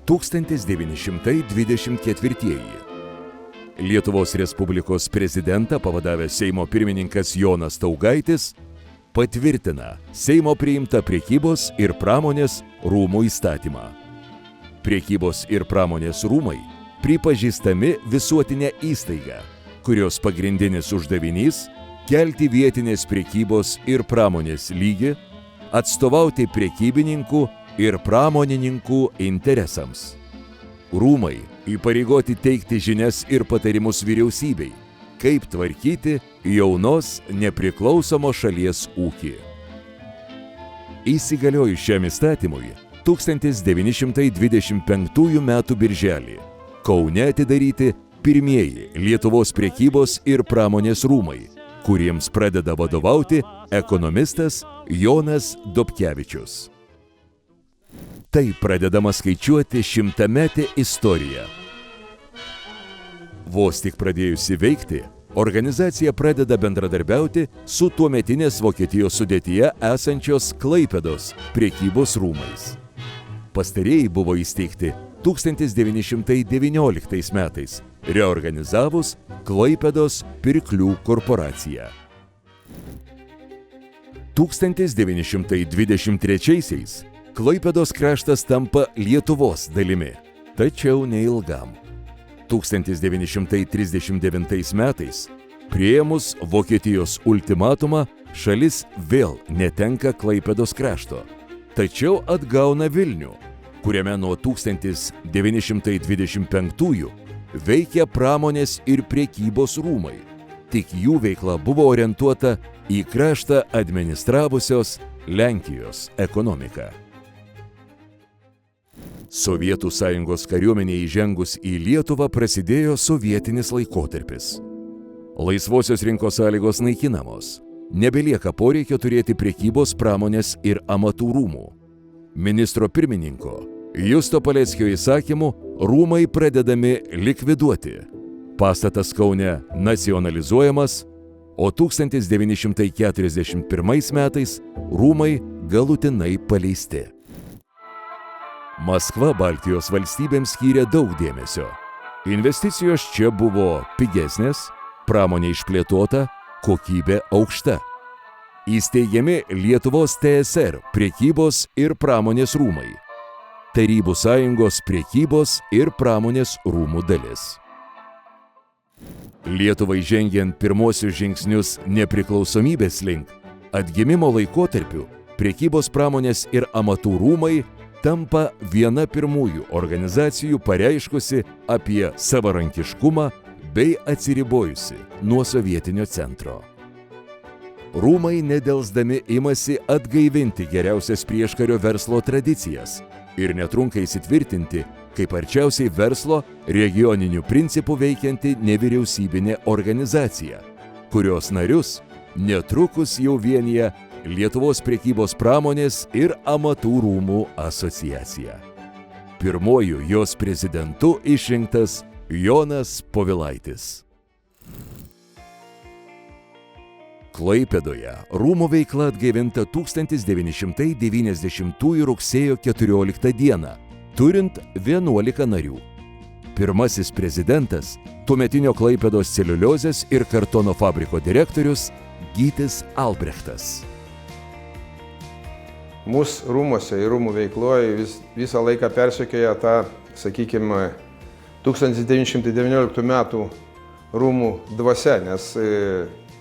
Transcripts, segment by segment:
1924. Lietuvos Respublikos prezidentą pavadavęs Seimo pirmininkas Jonas Staugaitis patvirtina Seimo priimtą Prekybos ir pramonės rūmų įstatymą. Prekybos ir pramonės rūmai pripažįstami visuotinė įstaiga, kurios pagrindinis uždavinys – kelti vietinės prekybos ir pramonės lygį, atstovauti prekybininkų ir pramonininkų interesams. Rūmai įpareigoti teikti žinias ir patarimus vyriausybei, kaip tvarkyti jaunos nepriklausomos šalies ūkį. Įsigaliojus šiam įstatymui 1925 m. birželį Kaune atidaryti pirmieji Lietuvos prekybos ir pramonės rūmai, kuriems pradeda vadovauti ekonomistas Jonas Dobkevičius. Tai pradedama skaičiuoti 100-metė istorija. Vos tik pradėjusi veikti, organizacija pradeda bendradarbiauti su tuometinės Vokietijos sudėtyje esančios Klaipėdos prekybos rūmais. Pastarieji buvo įsteigti 1919 metais, reorganizavus Klaipėdos pirklių korporaciją. 1923-aisiais Klaipėdos kraštas tampa Lietuvos dalimi, tačiau neilgam. 1939 metais, priėmus Vokietijos ultimatumą, šalis vėl netenka Klaipėdos krašto, tačiau atgauna Vilnių, kuriame nuo 1925 veikia pramonės ir prekybos rūmai. Tik jų veikla buvo orientuota į kraštą administravusios Lenkijos ekonomiką. Sovietų Sąjungos kariuomenei įžengus į Lietuvą prasidėjo sovietinis laikotarpis. Laisvosios rinkos sąlygos naikinamos. Nebelieka poreikio turėti prekybos, pramonės ir amatų rūmų. Ministro pirmininko Justo Paleckio įsakymu rūmai pradedami likviduoti. Pastatas Kaune nacionalizuojamas, o 1941 metais rūmai galutinai paleisti. Maskva Baltijos valstybėms skyrė daug dėmesio. Investicijos čia buvo pigesnės, pramonė išplėtota, kokybė aukšta. Įsteigiami Lietuvos TSR prekybos ir pramonės rūmai. Tarybų sąjungos prekybos ir pramonės rūmų dalis. Lietuvai žengiant pirmosius žingsnius nepriklausomybės link, atgimimo laikotarpiu prekybos, pramonės ir amatų rūmai tampa viena pirmųjų organizacijų pareiškusi apie savarankiškumą bei atsiribojusi nuo sovietinio centro. Rūmai nedelsdami imasi atgaivinti geriausias prieškario verslo tradicijas ir netrunka įsitvirtinti kaip arčiausiai verslo regioninių principų veikianti nevyriausybinė organizacija, kurios narius netrukus jau vienija Lietuvos prekybos, pramonės ir amatų rūmų asociacija. Pirmuoju jos prezidentu išrinktas Jonas Povilaitis. Klaipėdoje rūmų veikla atgaivinta 1990 rugsėjo 14 dieną, turint 11 narių. Pirmasis prezidentas – tuometinio Klaipėdos celiuliozės ir kartono fabriko direktorius Gytis Albrechtas. Mūsų rūmose ir rūmų veikloje visą laiką persekioja tą, sakykime, 1919 metų rūmų dvasia, nes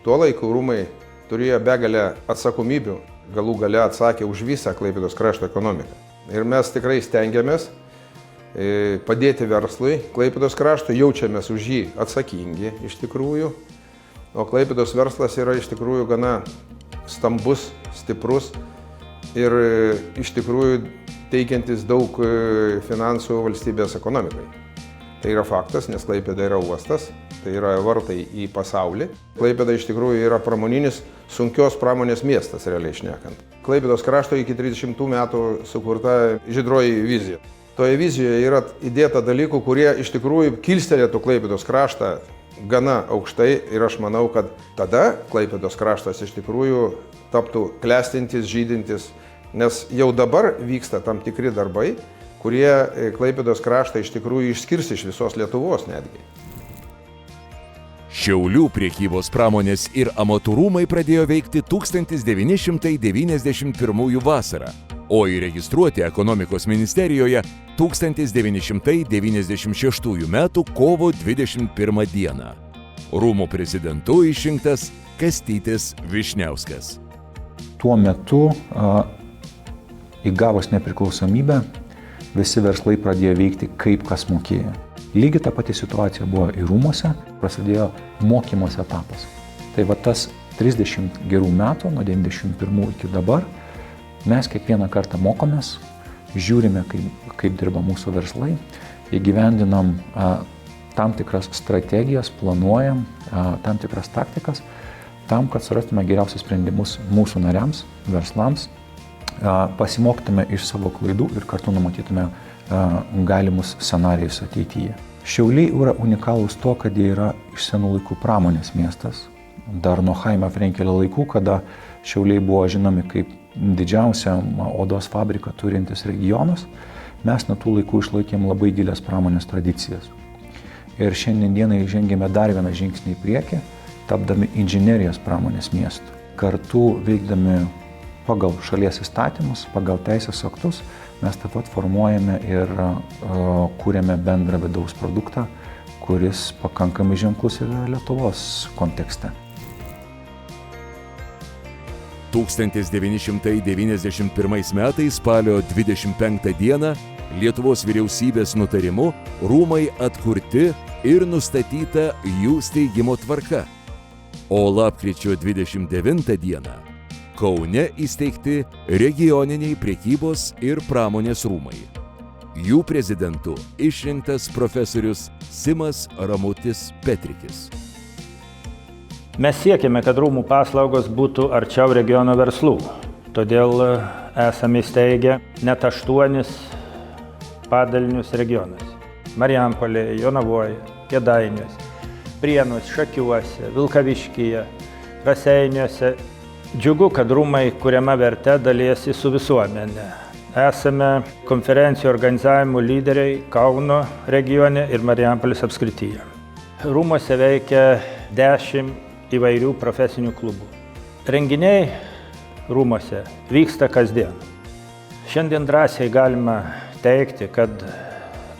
tuo laiku rūmai turėjo begalę atsakomybių, galų gale atsakė už visą Klaipėdos krašto ekonomiką. Ir mes tikrai stengiamės padėti verslui Klaipėdos krašto, jaučiamės už jį atsakingi iš tikrųjų, o Klaipėdos verslas yra iš tikrųjų gana stambus, stiprus ir iš tikrųjų teikiantis daug finansų valstybės ekonomikai. Tai yra faktas, nes Klaipėda yra uostas, tai yra vartai į pasaulį. Klaipėda iš tikrųjų yra pramoninis, sunkios pramonės miestas, realiai šnekant. Klaipėdos krašto iki 30 metų sukurta žydroji vizija. Toje vizijoje yra įdėta dalykų, kurie iš tikrųjų kilstelėtų Klaipėdos kraštą gana aukštai ir aš manau, kad tada Klaipėdos kraštas iš tikrųjų taptų klestintis, žydintis, nes jau dabar vyksta tam tikri darbai, kurie Klaipėdos kraštą iš tikrųjų išskirs iš visos Lietuvos netgi. Šiaulių prekybos pramonės ir amatų rūmai pradėjo veikti 1991 vasarą, o įregistruoti ekonomikos ministerijoje 1996 m. kovo 21 d. Rūmų prezidentu išrinktas Kastytis Vyšniauskas. Tuo metu, įgavus nepriklausomybę, visi verslai pradėjo veikti kaip kas mokėjo. Lygiai ta pati situacija buvo ir rūmuose, prasidėjo mokymosi etapas. Tai va tas 30 gerų metų, nuo 91 iki dabar, mes kiekvieną kartą mokomės, žiūrime, kaip dirba mūsų verslai, įgyvendinam tam tikras strategijas, planuojam tam tikras taktikas, tam, kad surastume geriausius sprendimus mūsų nariams, verslams, pasimoktume iš savo klaidų ir kartu numatytume galimus scenarijus ateityje. Šiauliai yra unikalūs tuo, kad jie yra iš senų laikų pramonės miestas. Dar nuo Chaimo Frenkelio laikų, kada Šiauliai buvo žinomi kaip didžiausia odos fabriką turintis regionas, mes nuo tų laikų išlaikėm labai gilias pramonės tradicijas. Ir šiandien dienai žengėme dar vieną žingsnį į priekį, tapdami inžinerijos pramonės miestu. Kartu veikdami pagal šalies įstatymus, pagal teisės aktus, mes taip pat formuojame ir kūrėme bendrą vidaus produktą, kuris pakankamai ženklus yra Lietuvos kontekste. 1991 metais spalio 25 dieną Lietuvos vyriausybės nutarimu rūmai atkurti ir nustatyta jų steigimo tvarka, o lapkričio 29 dieną Kaune įsteigti regioniniai prekybos ir pramonės rūmai. Jų prezidentu išrinktas profesorius Simas Ramutis Petrikis. Mes siekiame, kad rūmų paslaugos būtų arčiau regiono verslų. Todėl esame įsteigę net 8 padalinius regionuose. Marijampolėje, Jonavoje, Kėdainiuose, Prienuose, Šakiuose, Vilkaviškyje, Raseiniuose. Džiugu, kad rūmai kuriama verte dalijasi su visuomenė. Esame konferencijų organizavimo lyderiai Kauno regione ir Marijampolės apskrityje. Rūmuose veikia 10 įvairių profesinių klubų. Renginiai rūmuose vyksta kasdien. Šiandien drąsiai galima teigti, kad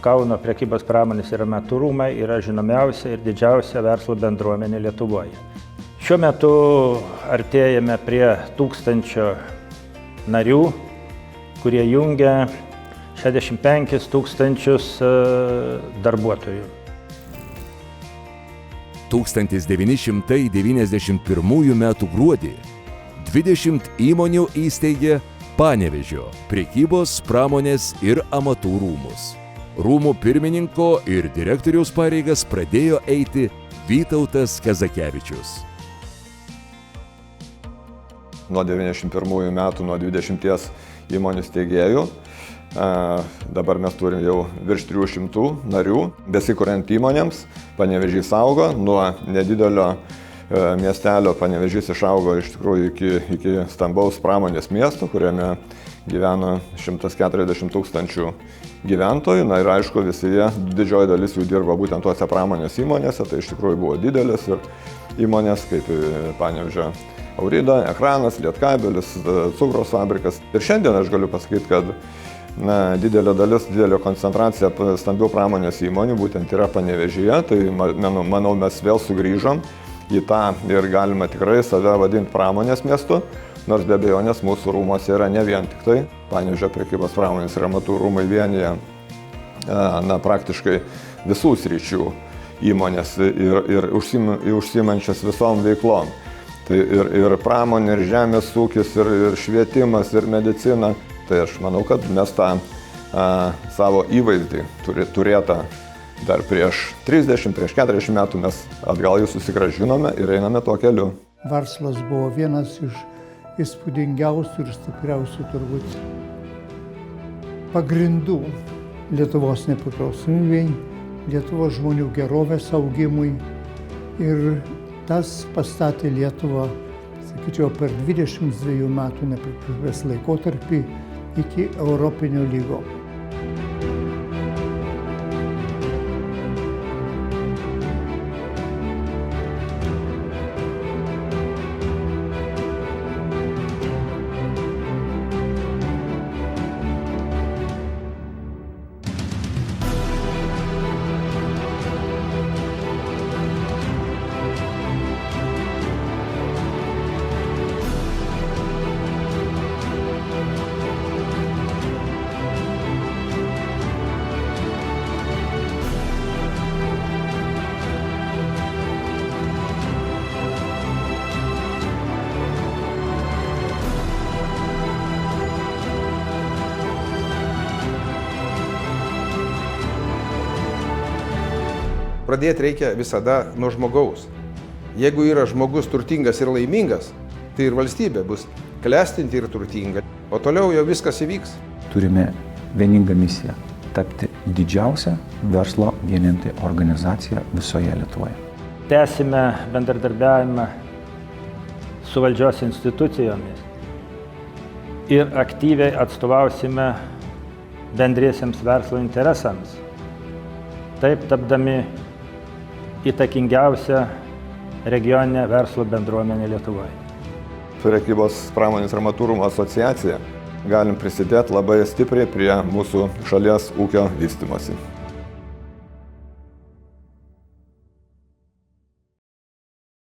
Kauno prekybos pramonės ir amatų rūmai yra žinomiausia ir didžiausia verslo bendruomenė Lietuvoje. Šiuo metu artėjame prie 1000 narių, kurie jungia 65 000 darbuotojų. 1991 m. gruodį 20 įmonių įsteigė Panevėžio prekybos, pramonės ir amatų rūmus. Rūmų pirmininko ir direktoriaus pareigas pradėjo eiti Vytautas Kazakevičius. Nuo 91 metų, nuo 20 įmonių steigėjų. Dabar mes turim jau virš 300 narių. Besikuriant įmonėms, Panevėžys augo. Nuo nedidelio miestelio Panevėžys išaugo iš tikrųjų iki stambaus pramonės miesto, kuriame gyveno 140 000 gyventojų. Na ir aišku, visi jie, didžioji dalis jų dirba būtent tuose pramonės įmonėse. Tai iš tikrųjų buvo didelės ir įmonės kaip Panevėžio Aurida, Ekranas, Lietkabelis, cukraus fabrikas. Ir šiandien aš galiu pasakyti, kad didelė dalis, didelė koncentracija stambių pramonės įmonių būtent yra Panevėžyje. Tai manau, mes vėl sugrįžom į tą ir galima tikrai save vadinti pramonės miestu. Nors be abejonės mūsų rūmuose yra ne vien tik tai. Panevėžio prekybos pramonės ir amatų rūmai vienyje praktiškai visų sričių įmonės ir užsiimančias visom veiklom. Tai ir pramonė, ir žemės ūkis, ir švietimas, ir medicina. Tai aš manau, kad mes tą savo įvaizdį turėtą dar prieš 30, prieš 40 metų mes atgal jį susigrąžinome ir einame tuo keliu. Verslas buvo vienas iš įspūdingiausių ir stipriausių turbūt pagrindų Lietuvos nepriklausomybei, Lietuvos žmonių gerovės augimui. Ir tas pastatė Lietuvą, sakyčiau, per 22 metų nepriklausomybės laikotarpį iki europinio lygio. pradėti reikia visada nuo žmogaus. Jeigu yra žmogus turtingas ir laimingas, tai ir valstybė bus klestinti ir turtinga. O toliau jau viskas įvyks. Turime vieningą misiją – tapti didžiausia verslo vieninti organizacija visoje Lietuvoje. Tęsime bendradarbiavimą su valdžios institucijomis ir aktyviai atstovausime bendriesiems verslo interesams, taip tapdami įtakingiausią regioninę verslo bendruomenę Lietuvoje. Prekybos pramonės armatūrų asociacija galim prisidėti labai stipriai prie mūsų šalies ūkio vystymosi.